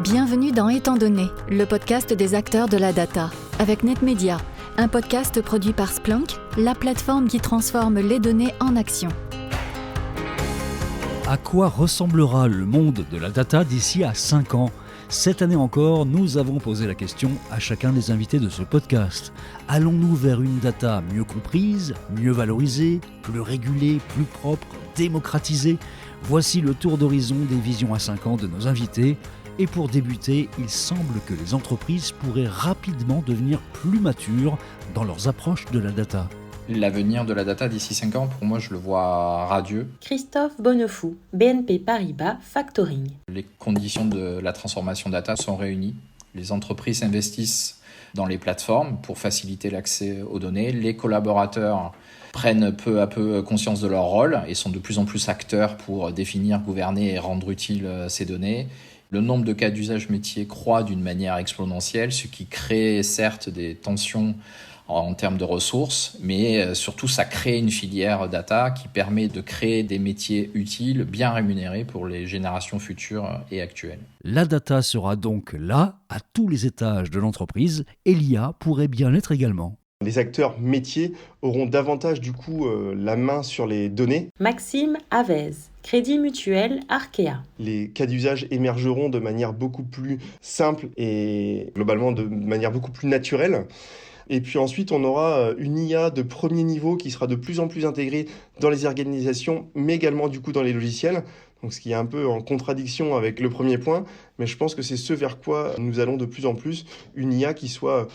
Bienvenue dans Étant donné, le podcast des acteurs de la data, avec NetMedia, un podcast produit par Splunk, la plateforme qui transforme les données en action. À quoi ressemblera le monde de la data d'ici à 5 ans ? Cette année encore, nous avons posé la question à chacun des invités de ce podcast. Allons-nous vers une data mieux comprise, mieux valorisée, plus régulée, plus propre, démocratisée ? Voici le tour d'horizon des visions à 5 ans de nos invités. Et pour débuter, il semble que les entreprises pourraient rapidement devenir plus matures dans leurs approches de la data. L'avenir de la data d'ici 5 ans, pour moi, je le vois radieux. Christophe Bonnefou, BNP Paribas Factoring. Les conditions de la transformation data sont réunies. Les entreprises investissent dans les plateformes pour faciliter l'accès aux données. Les collaborateurs prennent peu à peu conscience de leur rôle et sont de plus en plus acteurs pour définir, gouverner et rendre utiles ces données. Le nombre de cas d'usage métier croît d'une manière exponentielle, ce qui crée certes des tensions en termes de ressources, mais surtout ça crée une filière data qui permet de créer des métiers utiles, bien rémunérés pour les générations futures et actuelles. La data sera donc là, à tous les étages de l'entreprise, et l'IA pourrait bien l'être également. Les acteurs métiers auront davantage la main sur les données. Maxime Avez, Crédit Mutuel Arkea. Les cas d'usage émergeront de manière beaucoup plus simple et globalement de manière beaucoup plus naturelle. Et puis ensuite, on aura une IA de premier niveau qui sera de plus en plus intégrée dans les organisations, mais également dans les logiciels. Donc, ce qui est un peu en contradiction avec le premier point, mais je pense que c'est ce vers quoi nous allons de plus en plus, une IA qui soit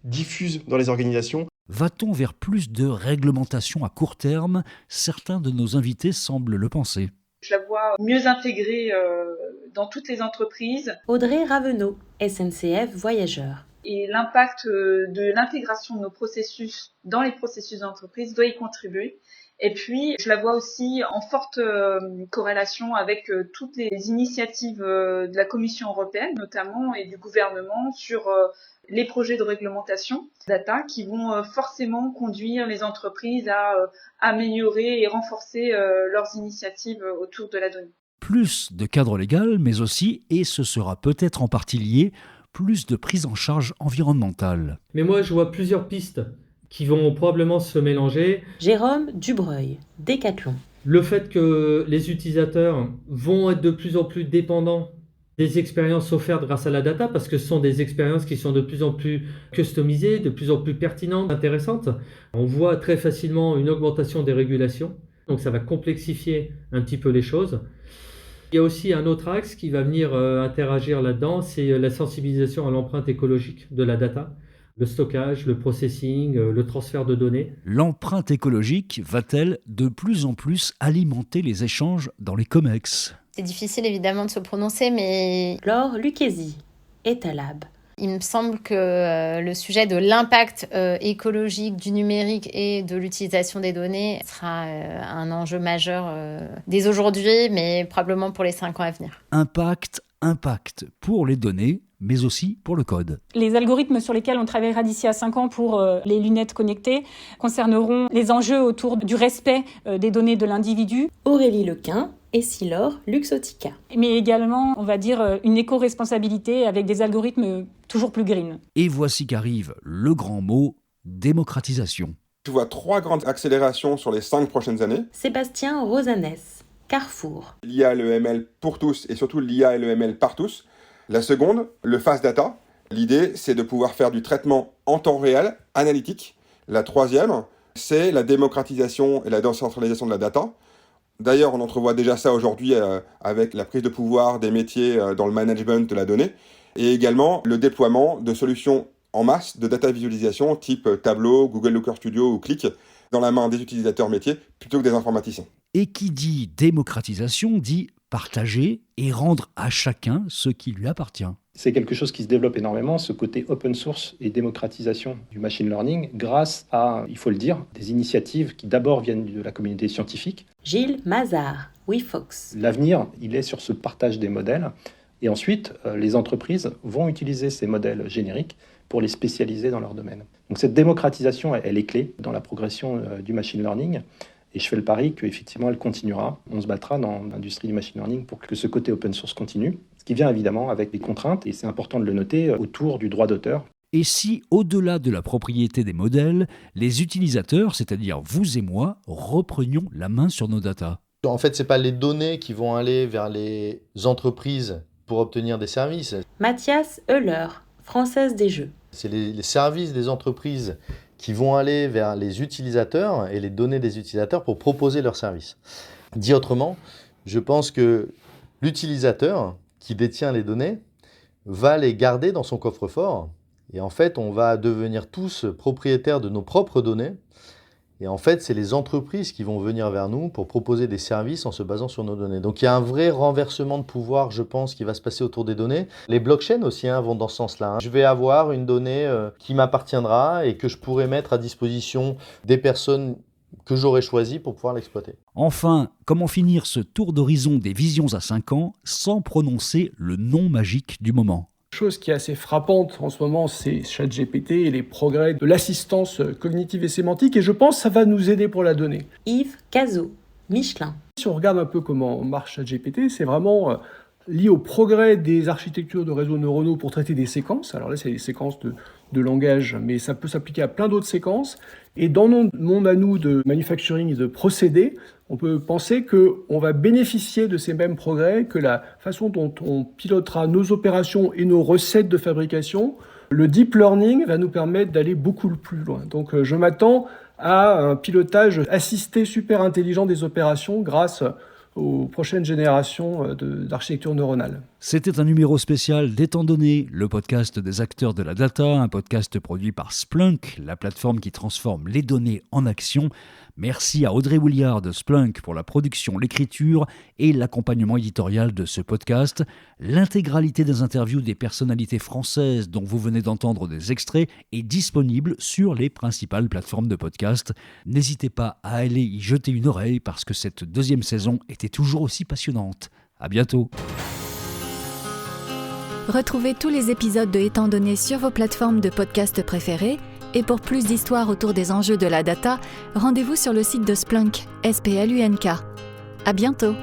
diffuse dans les organisations. Va-t-on vers plus de réglementation à court terme ? Certains de nos invités semblent le penser. Je la vois mieux intégrée dans toutes les entreprises. Audrey Ravenot, SNCF Voyageurs. Et l'impact de l'intégration de nos processus dans les processus d'entreprise doit y contribuer. Et puis, je la vois aussi en forte corrélation avec toutes les initiatives de la Commission européenne, notamment, et du gouvernement sur les projets de réglementation data qui vont forcément conduire les entreprises à améliorer et renforcer leurs initiatives autour de la donnée. Plus de cadre légal, mais aussi, et ce sera peut-être en partie lié, plus de prise en charge environnementale. Mais moi, je vois plusieurs pistes qui vont probablement se mélanger. Jérôme Dubreuil, Decathlon. Le fait que les utilisateurs vont être de plus en plus dépendants des expériences offertes grâce à la data, parce que ce sont des expériences qui sont de plus en plus customisées, de plus en plus pertinentes, intéressantes. On voit très facilement une augmentation des régulations, donc ça va complexifier un petit peu les choses. Il y a aussi un autre axe qui va venir interagir là-dedans, c'est la sensibilisation à l'empreinte écologique de la data, le stockage, le processing, le transfert de données. L'empreinte écologique va-t-elle de plus en plus alimenter les échanges dans les COMEX ? C'est difficile évidemment de se prononcer, mais... Laure Lucchesi, Etalab. Il me semble que le sujet de l'impact écologique du numérique et de l'utilisation des données sera un enjeu majeur dès aujourd'hui, mais probablement pour les 5 ans à venir. Impact pour les données, mais aussi pour le code. Les algorithmes sur lesquels on travaillera d'ici à 5 ans pour les lunettes connectées concerneront les enjeux autour du respect des données de l'individu. Aurélie Lequin, Essilor Luxottica. Mais également, on va dire, une éco-responsabilité avec des algorithmes toujours plus green. Et voici qu'arrive le grand mot, démocratisation. Je vois 3 grandes accélérations sur les 5 prochaines années. Sébastien Rosanès, Carrefour. L'IA et le ML pour tous et surtout l'IA et le ML par tous. La seconde, le fast data. L'idée, c'est de pouvoir faire du traitement en temps réel, analytique. La troisième, c'est la démocratisation et la décentralisation de la data. D'ailleurs, on entrevoit déjà ça aujourd'hui avec la prise de pouvoir des métiers dans le management de la donnée et également le déploiement de solutions en masse de data visualisation type Tableau, Google Looker Studio ou Qlik dans la main des utilisateurs métiers plutôt que des informaticiens. Et qui dit démocratisation dit partager et rendre à chacun ce qui lui appartient. C'est quelque chose qui se développe énormément, ce côté open source et démocratisation du machine learning, grâce à, il faut le dire, des initiatives qui d'abord viennent de la communauté scientifique. Gilles Mazard, WeFox. L'avenir, il est sur ce partage des modèles. Et ensuite, les entreprises vont utiliser ces modèles génériques pour les spécialiser dans leur domaine. Donc cette démocratisation, elle est clé dans la progression du machine learning. Et je fais le pari qu'effectivement, elle continuera. On se battra dans l'industrie du machine learning pour que ce côté open source continue, ce qui vient évidemment avec des contraintes, et c'est important de le noter, autour du droit d'auteur. Et si, au-delà de la propriété des modèles, les utilisateurs, c'est-à-dire vous et moi, reprenions la main sur nos datas ? En fait, ce n'est pas les données qui vont aller vers les entreprises pour obtenir des services. Mathias Euler, Française des Jeux. C'est les services des entreprises qui vont aller vers les utilisateurs et les données des utilisateurs pour proposer leurs services. Dit autrement, je pense que l'utilisateur qui détient les données va les garder dans son coffre-fort. Et en fait, on va devenir tous propriétaires de nos propres données. Et en fait, c'est les entreprises qui vont venir vers nous pour proposer des services en se basant sur nos données. Donc il y a un vrai renversement de pouvoir, je pense, qui va se passer autour des données. Les blockchains aussi vont dans ce sens-là. Je vais avoir une donnée qui m'appartiendra et que je pourrai mettre à disposition des personnes que j'aurais choisies pour pouvoir l'exploiter. Enfin, comment finir ce tour d'horizon des visions à 5 ans sans prononcer le nom magique du moment ? Chose qui est assez frappante en ce moment, c'est ChatGPT et les progrès de l'assistance cognitive et sémantique, et je pense que ça va nous aider pour la donnée. Yves Cazot, Michelin. Si on regarde un peu comment marche ChatGPT, c'est vraiment lié au progrès des architectures de réseaux neuronaux pour traiter des séquences. Alors là, c'est des séquences de langage, mais ça peut s'appliquer à plein d'autres séquences. Et dans notre monde à nous de manufacturing et de procédés, on peut penser qu'on va bénéficier de ces mêmes progrès, que la façon dont on pilotera nos opérations et nos recettes de fabrication, le deep learning va nous permettre d'aller beaucoup plus loin. Donc je m'attends à un pilotage assisté super intelligent des opérations grâce aux prochaines générations d'architecture neuronale. C'était un numéro spécial d'Étant donné, le podcast des acteurs de la data, un podcast produit par Splunk, la plateforme qui transforme les données en action. Merci à Audrey Williard de Splunk pour la production, l'écriture et l'accompagnement éditorial de ce podcast. L'intégralité des interviews des personnalités françaises dont vous venez d'entendre des extraits est disponible sur les principales plateformes de podcast. N'hésitez pas à aller y jeter une oreille parce que cette deuxième saison était toujours aussi passionnante. À bientôt. Retrouvez tous les épisodes de Étant donné sur vos plateformes de podcast préférées. Et pour plus d'histoires autour des enjeux de la data, rendez-vous sur le site de Splunk, SPLUNK. À bientôt.